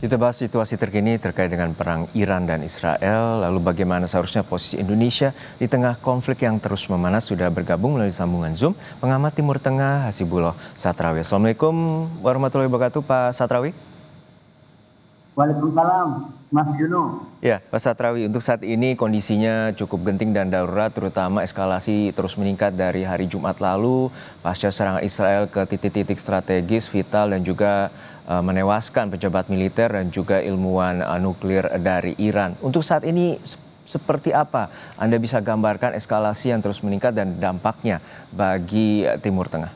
Kita bahas situasi terkini terkait dengan perang Iran dan Israel, lalu bagaimana seharusnya posisi Indonesia di tengah konflik yang terus memanas. Sudah bergabung melalui sambungan Zoom pengamat Timur Tengah Hasibullah Satrawi. Assalamualaikum warahmatullahi wabarakatuh, Pak Satrawi. Waalaikumsalam, Mas Juno. Ya, Pak Satrawi, untuk saat ini kondisinya cukup genting dan darurat, terutama eskalasi terus meningkat dari hari Jumat lalu pasca serangan Israel ke titik-titik strategis, vital dan juga menewaskan pejabat militer dan juga ilmuwan nuklir dari Iran. Untuk saat ini seperti apa Anda bisa gambarkan eskalasi yang terus meningkat dan dampaknya bagi Timur Tengah?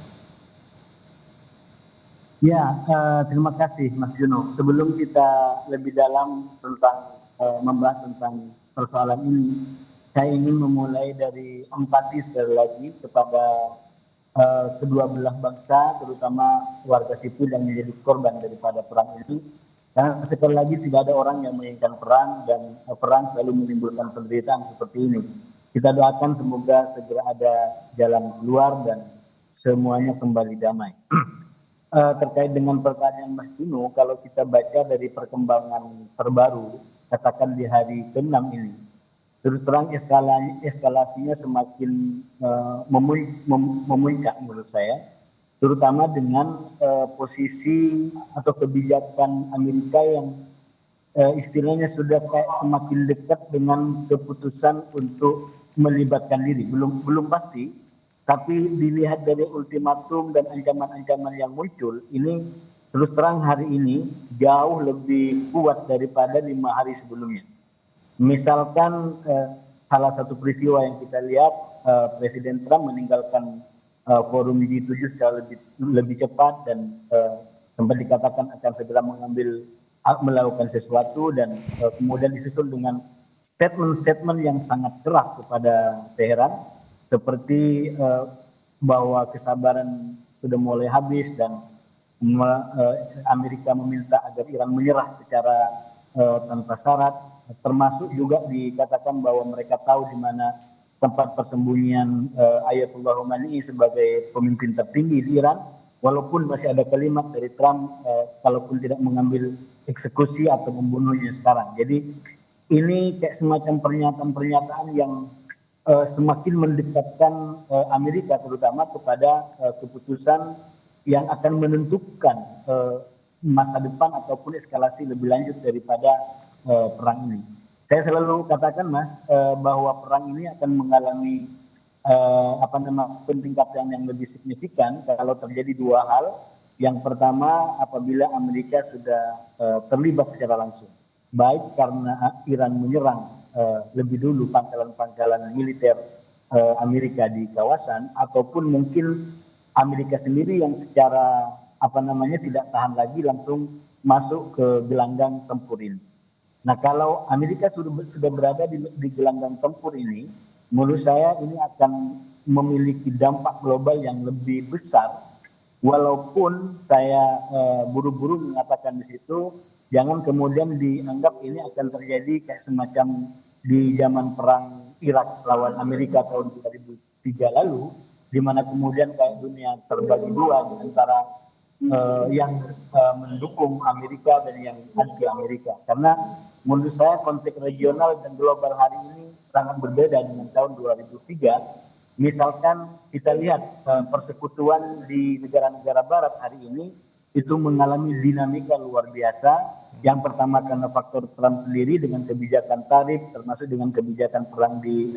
Ya, terima kasih Mas Juno. Sebelum kita lebih dalam tentang membahas tentang persoalan ini, saya ingin memulai dari empati sekali lagi kepada kedua belah bangsa, terutama warga sipil yang menjadi korban daripada perang ini. Karena sekali lagi tidak ada orang yang menginginkan perang dan perang selalu menimbulkan penderitaan seperti ini. Kita doakan semoga segera ada jalan keluar dan semuanya kembali damai. Terkait dengan pertanyaan Mas Juno, kalau kita baca dari perkembangan terbaru, katakan di hari ke-6 ini, terus terang eskalasinya semakin memuncak menurut saya, terutama dengan posisi atau kebijakan Amerika yang istilahnya sudah kayak semakin dekat dengan keputusan untuk melibatkan diri. Belum pasti, tapi dilihat dari ultimatum dan ancaman-ancaman yang muncul, ini terus terang hari ini jauh lebih kuat daripada 5 hari sebelumnya. Misalkan salah satu peristiwa yang kita lihat, Presiden Trump meninggalkan forum G7 secara lebih cepat dan sempat dikatakan akan segera melakukan sesuatu dan kemudian disusul dengan statement-statement yang sangat keras kepada Teheran, seperti bahwa kesabaran sudah mulai habis dan Amerika meminta agar Iran menyerah secara tanpa syarat, termasuk juga dikatakan bahwa mereka tahu di mana tempat persembunyian Ayatollah Khomeini sebagai pemimpin tertinggi di Iran, walaupun masih ada kalimat dari Trump kalaupun tidak mengambil eksekusi atau membunuhnya sekarang. Jadi ini kayak semacam pernyataan-pernyataan yang semakin mendekatkan Amerika terutama kepada keputusan yang akan menentukan masa depan ataupun eskalasi lebih lanjut daripada perang ini. Saya selalu katakan, Mas, bahwa perang ini akan mengalami peningkatan yang lebih signifikan kalau terjadi dua hal. Yang pertama, apabila Amerika sudah terlibat secara langsung, baik karena Iran menyerang lebih dulu pangkalan-pangkalan militer Amerika di kawasan, ataupun mungkin Amerika sendiri yang secara tidak tahan lagi langsung masuk ke gelanggang tempur ini. Nah, kalau Amerika sudah berada di gelanggang tempur ini, menurut saya ini akan memiliki dampak global yang lebih besar. Walaupun saya buru-buru mengatakan di situ, jangan kemudian dianggap ini akan terjadi kayak semacam di zaman perang Irak lawan Amerika tahun 2003 lalu, di mana kemudian kayak dunia terbagi dua antara yang mendukung Amerika dan yang anti Amerika. Karena menurut saya konteks regional dan global hari ini sangat berbeda dengan tahun 2003. Misalkan kita lihat persekutuan di negara-negara barat hari ini itu mengalami dinamika luar biasa. Yang pertama karena faktor Trump sendiri dengan kebijakan tarif, termasuk dengan kebijakan perang di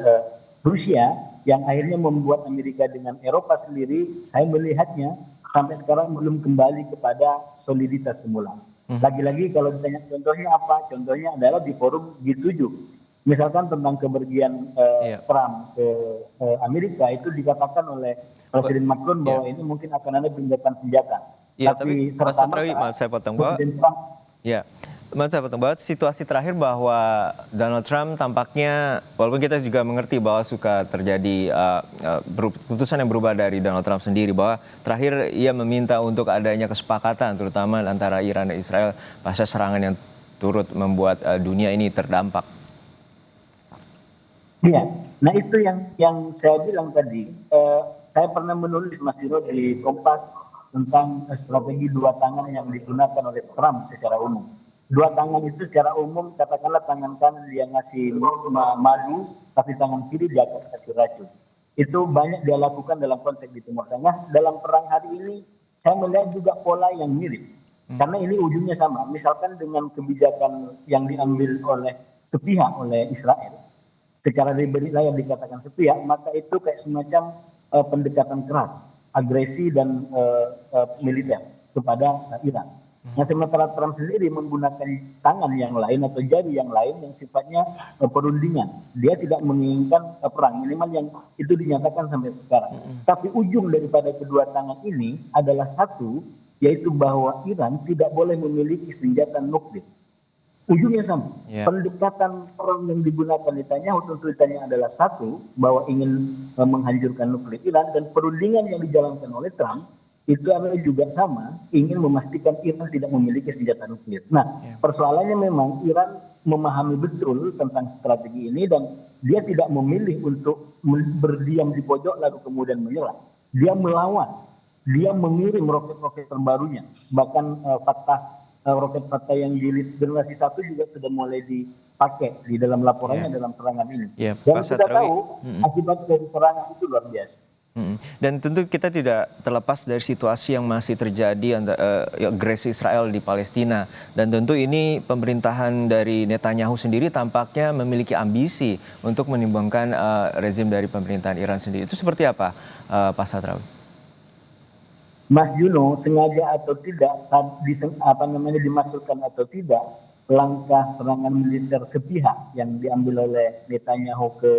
Rusia, yang akhirnya membuat Amerika dengan Eropa sendiri, saya melihatnya sampai sekarang belum kembali kepada soliditas semula. Lagi-lagi kalau ditanya contohnya apa? Contohnya adalah di forum G7. Misalkan tentang kepergian Trump ke Amerika, itu dikatakan oleh Presiden Macron bahwa ini mungkin akan ada gencatan senjata. Iya, tapi Mas Satrawi, maaf saya potong bahwa situasi terakhir bahwa Donald Trump tampaknya, walaupun kita juga mengerti bahwa suka terjadi keputusan yang berubah dari Donald Trump sendiri, bahwa terakhir ia meminta untuk adanya kesepakatan terutama antara Iran dan Israel pasca serangan yang turut membuat dunia ini terdampak. Iya, nah itu yang saya bilang tadi. Saya pernah menulis, Mas Dino, di Kompas tentang strategi dua tangan yang digunakan oleh Trump secara umum. Dua tangan itu secara umum katakanlah tangan kanan dia ngasih madu, tapi tangan kiri dia akan kasih racun. Itu banyak dia lakukan dalam konteks di Timur Tengah. Dalam perang hari ini saya melihat juga pola yang mirip. Karena ini ujungnya sama. Misalkan dengan kebijakan yang diambil oleh sepihak oleh Israel, secara layar dikatakan sepihak, maka itu kayak semacam pendekatan keras, agresi dan militer kepada Iran. Nah, sementara Trump sendiri menggunakan tangan yang lain atau jari yang lain yang sifatnya perundingan. Dia tidak menginginkan perang, minimal yang itu dinyatakan sampai sekarang. Tapi ujung daripada kedua tangan ini adalah satu, yaitu bahwa Iran tidak boleh memiliki senjata nuklir. Ujungnya sama. Pendekatan perang yang digunakan Netanyahu tuntutannya adalah satu, bahwa ingin menghancurkan nuklir Iran, dan perundingan yang dijalankan oleh Trump itu adalah juga sama, ingin memastikan Iran tidak memiliki senjata nuklir. Nah, persoalannya memang Iran memahami betul tentang strategi ini dan dia tidak memilih untuk berdiam di pojok lalu kemudian menyerah. Dia melawan, dia mengirim roket-roket terbarunya, bahkan roket Fatah yang jilid generasi 1 juga sudah mulai dipakai di dalam laporannya dalam serangan ini. Dan kita tahu akibat dari serangan itu luar biasa. Dan tentu kita tidak terlepas dari situasi yang masih terjadi agresi Israel di Palestina. Dan tentu ini pemerintahan dari Netanyahu sendiri tampaknya memiliki ambisi untuk menimbangkan rezim dari pemerintahan Iran sendiri. Itu seperti apa, Pak Satrawi? Mas Juno, sengaja atau tidak, dimasukkan atau tidak, langkah serangan militer sepihak yang diambil oleh Netanyahu ke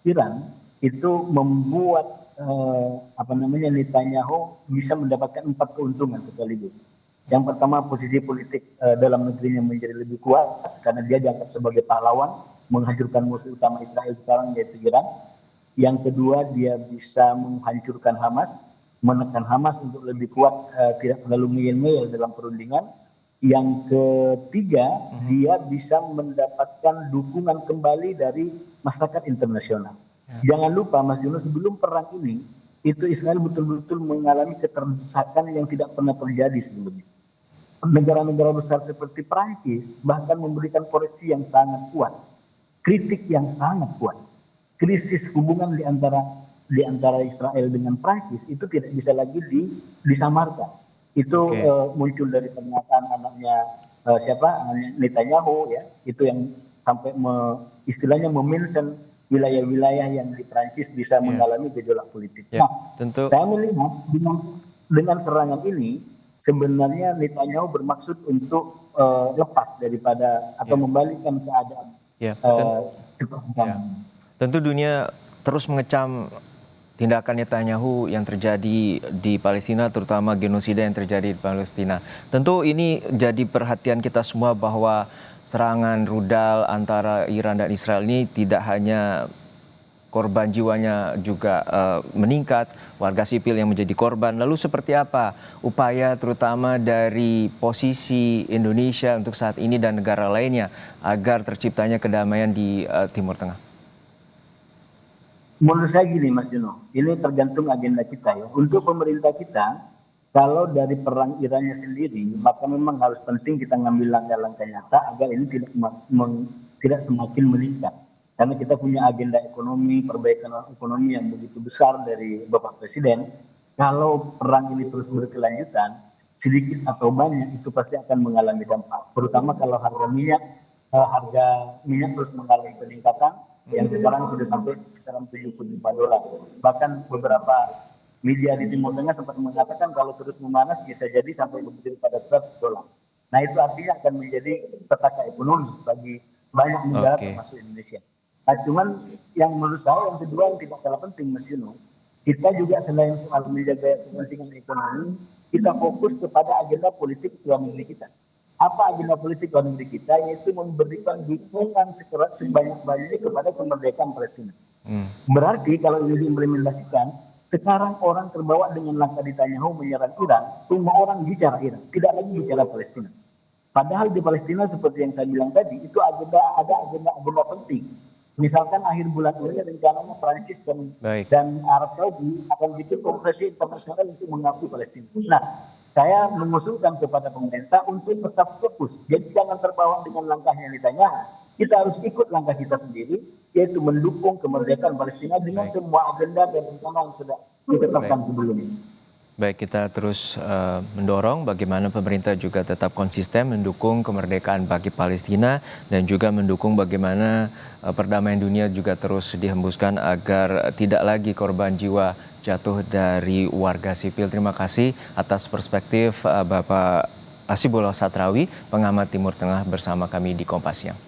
Iran itu membuat Netanyahu bisa mendapatkan 4 keuntungan sekaligus. Yang pertama, posisi politik dalam negerinya menjadi lebih kuat karena dia dianggap sebagai pahlawan menghancurkan musuh utama Israel sekarang yaitu Iran. Yang kedua, dia bisa menghancurkan Hamas, menekan Hamas untuk lebih kuat, tidak terlalu ngeyel-ngeyel dalam perundingan. Yang ketiga, dia bisa mendapatkan dukungan kembali dari masyarakat internasional. Jangan lupa Mas Yunus, sebelum perang ini, itu Israel betul-betul mengalami keterdesakan yang tidak pernah terjadi sebelumnya. Negara-negara besar seperti Prancis bahkan memberikan koreksi yang sangat kuat, kritik yang sangat kuat. Krisis hubungan di antara Israel dengan Prancis itu tidak bisa lagi disamarkan. Itu muncul dari pernyataan anaknya Netanyahu, ya, itu yang sampai istilahnya memention wilayah-wilayah yang di Prancis bisa mengalami gejolak politik. Nah, saya melihat dengan serangan ini sebenarnya Netanyahu bermaksud untuk lepas daripada atau membalikkan keadaan. Tentu dunia terus mengecam tindakan Netanyahu yang terjadi di Palestina, terutama genosida yang terjadi di Palestina. Tentu ini jadi perhatian kita semua bahwa serangan rudal antara Iran dan Israel ini tidak hanya korban jiwanya juga meningkat, warga sipil yang menjadi korban. Lalu seperti apa upaya terutama dari posisi Indonesia untuk saat ini dan negara lainnya agar terciptanya kedamaian di Timur Tengah? Menurut saya gini Mas Juno, ini tergantung agenda kita ya. Untuk pemerintah kita, kalau dari perang Irannya sendiri, maka memang harus penting kita ngambil langkah-langkah nyata agar ini tidak semakin meningkat. Karena kita punya agenda ekonomi, perbaikan ekonomi yang begitu besar dari Bapak Presiden. Kalau perang ini terus berkelanjutan, sedikit atau banyak itu pasti akan mengalami dampak. Terutama kalau harga minyak terus mengalami peningkatan, yang sekarang sudah sampai kisaran $75. Bahkan beberapa media di Timur Tengah sempat mengatakan kalau terus memanas bisa jadi sampai lebih pada $100. Nah, itu artinya akan menjadi petaka ekonomi bagi banyak negara termasuk Indonesia. Nah, cuman yang menurut saya yang kedua yang tidak kalah penting Mas Juno, kita juga selain soal menjaga kepentingan ekonomi, kita fokus kepada agenda politik luar negeri kita. Apa agenda politik luar negeri kita? Yaitu memberikan dukungan sebanyak-banyaknya kepada kemerdekaan Palestina. Berarti kalau ini diimplementasikan, sekarang orang terbawa dengan langkah Netanyahu menyerang Iran, semua orang bicara Iran, tidak lagi bicara Palestina. Padahal di Palestina seperti yang saya bilang tadi, itu ada agenda penting. Misalkan akhir bulan ini rencananya Prancis dan Arab Saudi akan bikin konferensi internasional untuk mengakui Palestina. Nah, saya mengusulkan kepada pemerintah untuk tetap fokus. Jadi jangan terbawa dengan langkahnya Netanyahu. Kita harus ikut langkah kita sendiri, yaitu mendukung kemerdekaan Palestina dengan semua agenda dan rencana yang sudah ditetapkan sebelumnya. Baik, kita terus mendorong bagaimana pemerintah juga tetap konsisten mendukung kemerdekaan bagi Palestina dan juga mendukung bagaimana perdamaian dunia juga terus dihembuskan agar tidak lagi korban jiwa jatuh dari warga sipil. Terima kasih atas perspektif Bapak Hasibullah Satrawi, pengamat Timur Tengah bersama kami di Kompas Siang.